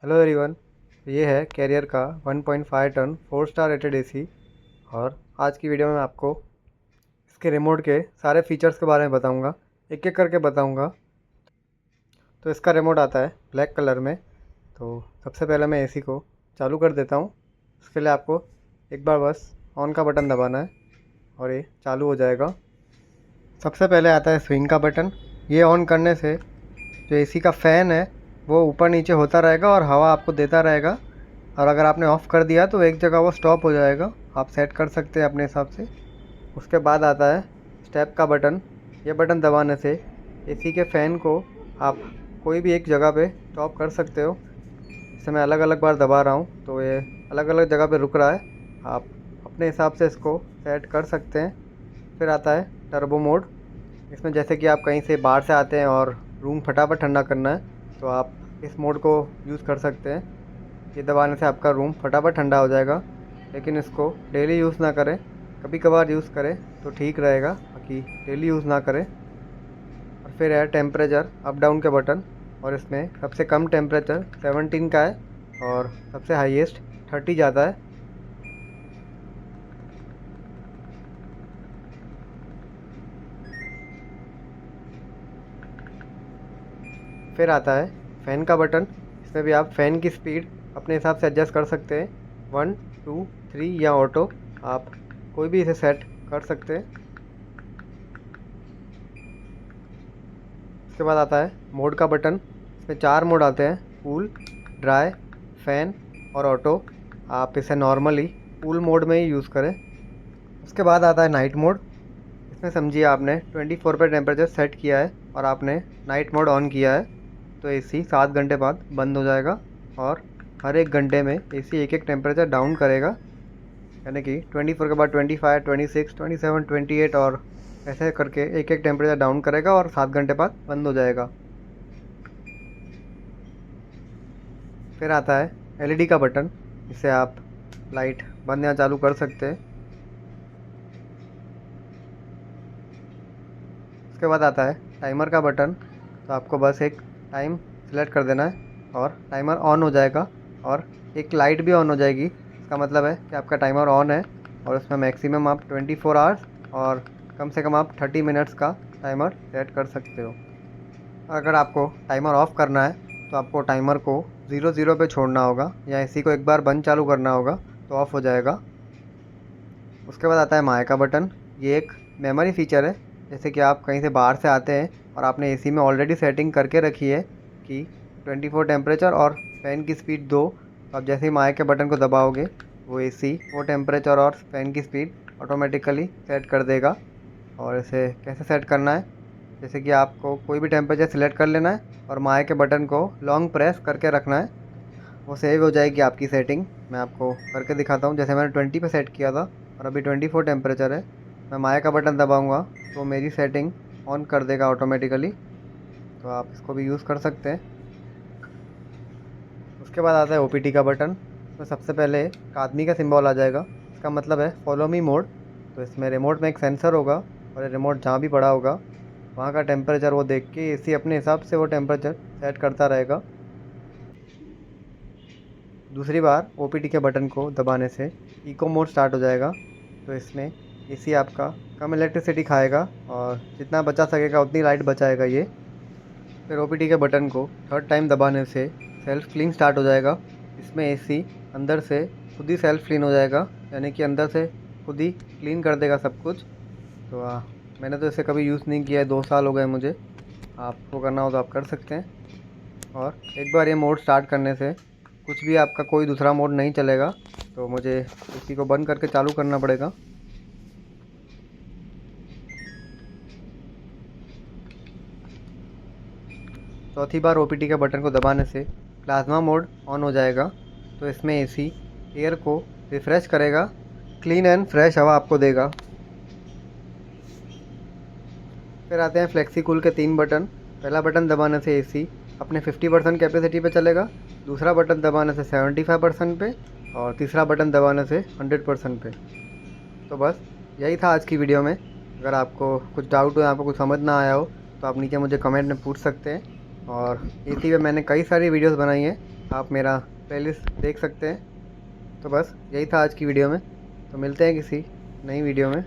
Hello everyone. ये है career का 1.5 टन 4 स्टार रेटेड एसी। और आज की वीडियो में आपको इसके रिमोट के सारे फीचर्स के बारे में बताऊंगा, एक एक करके बताऊंगा। तो इसका रिमोट आता है ब्लैक कलर में। तो सबसे पहले मैं एसी को चालू कर देता हूँ। उसके लिए आपको एक बार बस ऑन का बटन दबाना है और ये चालू हो जाएगा। सबसे पहले आता है स्विंग का बटन। ये ऑन करने से जो एसी का फ़ैन है वो ऊपर नीचे होता रहेगा और हवा आपको देता रहेगा। और अगर आपने ऑफ़ कर दिया तो एक जगह वो स्टॉप हो जाएगा। आप सेट कर सकते हैं अपने हिसाब से। उसके बाद आता है स्टेप का बटन। ये बटन दबाने से एसी के फ़ैन को आप कोई भी एक जगह पे स्टॉप कर सकते हो। जैसे मैं अलग अलग बार दबा रहा हूँ तो ये अलग अलग जगह पे रुक रहा है। आप अपने हिसाब से इसको सेट कर सकते हैं। फिर आता है टर्बो मोड। इसमें जैसे कि आप कहीं से बाहर से आते हैं और रूम फटाफट ठंडा करना है तो आप इस मोड को यूज़ कर सकते हैं। ये दबाने से आपका रूम फटाफट ठंडा हो जाएगा। लेकिन इसको डेली यूज़ ना करें, कभी कभार यूज़ करें तो ठीक रहेगा, बाकी डेली यूज़ ना करें। और फिर है टेम्परेचर अप डाउन के बटन। और इसमें सबसे कम टेम्परेचर 17 का है और सबसे हाईएस्ट 30 जाता है। फिर आता है फ़ैन का बटन। इसमें भी आप फ़ैन की स्पीड अपने हिसाब से एडजस्ट कर सकते हैं, 1, 2, 3 या ऑटो। आप कोई भी इसे सेट कर सकते हैं। उसके बाद आता है मोड का बटन। इसमें 4 मोड आते हैं, कूल, ड्राई, फ़ैन और ऑटो। आप इसे नॉर्मली कूल मोड में ही यूज़ करें। उसके बाद आता है नाइट मोड। इसमें समझिए आपने 24 पे टेम्परेचर सेट किया है और आपने नाइट मोड ऑन किया है तो एसी 7 घंटे बाद बंद हो जाएगा। और हर एक घंटे में एसी एक एक टेम्परेचर डाउन करेगा, यानी कि 24 के बाद 25, 26, 27, 28 और ऐसे करके एक एक टेम्परेचर डाउन करेगा और 7 घंटे बाद बंद हो जाएगा। फिर आता है एलईडी का बटन। इससे आप लाइट बंद या चालू कर सकते हैं। उसके बाद आता है टाइमर का बटन। तो आपको बस एक टाइम सेलेक्ट कर देना है और टाइमर ऑन हो जाएगा और एक लाइट भी ऑन हो जाएगी। इसका मतलब है कि आपका टाइमर ऑन है और उसमें मैक्सिमम आप 24 आवर्स और कम से कम आप 30 मिनट्स का टाइमर सेट कर सकते हो। अगर आपको टाइमर ऑफ़ करना है तो आपको टाइमर को 00 पे छोड़ना होगा या इसी को एक बार बंद चालू करना होगा तो ऑफ़ हो जाएगा। उसके बाद आता है माय का बटन। ये एक मेमोरी फ़ीचर है। जैसे कि आप कहीं से बाहर से आते हैं और आपने एसी में ऑलरेडी सेटिंग करके रखी है कि 24 टेम्परेचर और फ़ैन की स्पीड 2। तो आप जैसे ही माय के बटन को दबाओगे वो एसी वो टेम्परेचर और फ़ैन की स्पीड ऑटोमेटिकली सेट कर देगा। और इसे कैसे सेट करना है, जैसे कि आपको कोई भी टेम्परेचर सिलेक्ट कर लेना है और माय के बटन को लॉन्ग प्रेस करके रखना है। वो सेव हो जाएगी आपकी सेटिंग। मैं आपको करके दिखाता हूँ। जैसे मैंने 20 पे सेट किया था और अभी 24 टेम्परेचर है। मैं माया का बटन दबाऊँगा तो मेरी सेटिंग ऑन कर देगा ऑटोमेटिकली। तो आप इसको भी यूज़ कर सकते हैं। उसके बाद आता है ओपीटी का बटन। तो सबसे पहले एक आदमी का सिंबल आ जाएगा। इसका मतलब है फॉलो मी मोड। तो इसमें रिमोट में एक सेंसर होगा और ये रिमोट जहाँ भी पड़ा होगा वहाँ का टेम्परेचर वो देख के एसी अपने हिसाब से वो टेम्परेचर सेट करता रहेगा। दूसरी बार ओपीटी के बटन को दबाने से इको मोड स्टार्ट हो जाएगा। तो इसमें एसी आपका कम इलेक्ट्रिसिटी खाएगा और जितना बचा सकेगा उतनी लाइट बचाएगा ये। फिर ओपीटी के बटन को थर्ड टाइम दबाने से सेल्फ क्लीन स्टार्ट हो जाएगा। इसमें एसी अंदर से खुद ही सेल्फ क्लीन हो जाएगा, यानी कि अंदर से खुद ही क्लीन कर देगा सब कुछ। तो मैंने तो इसे कभी यूज़ नहीं किया है, 2 साल हो गए मुझे। आपको करना हो तो आप कर सकते हैं। और एक बार ये मोड स्टार्ट करने से कुछ भी आपका कोई दूसरा मोड नहीं चलेगा। तो मुझे इसी को बंद करके चालू करना पड़ेगा। चौथी बार ओपीटी के बटन को दबाने से प्लाज्मा मोड ऑन हो जाएगा। तो इसमें एसी एयर को रिफ़्रेश करेगा, क्लीन एंड फ्रेश हवा आपको देगा। फिर आते हैं फ्लेक्सी कूल के 3 बटन। पहला बटन दबाने से एसी अपने 50% कैपेसिटी पे चलेगा, दूसरा बटन दबाने से 75% पे और तीसरा बटन दबाने से 100% पे। तो बस यही था आज की वीडियो में। अगर आपको कुछ डाउट हो या आपको कुछ समझ ना आया हो तो आप नीचे मुझे कमेंट में पूछ सकते हैं। और एसी पे मैंने कई सारी वीडियोस बनाई हैं, आप मेरा प्लेलिस्ट देख सकते हैं। तो बस यही था आज की वीडियो में। तो मिलते हैं किसी नई वीडियो में।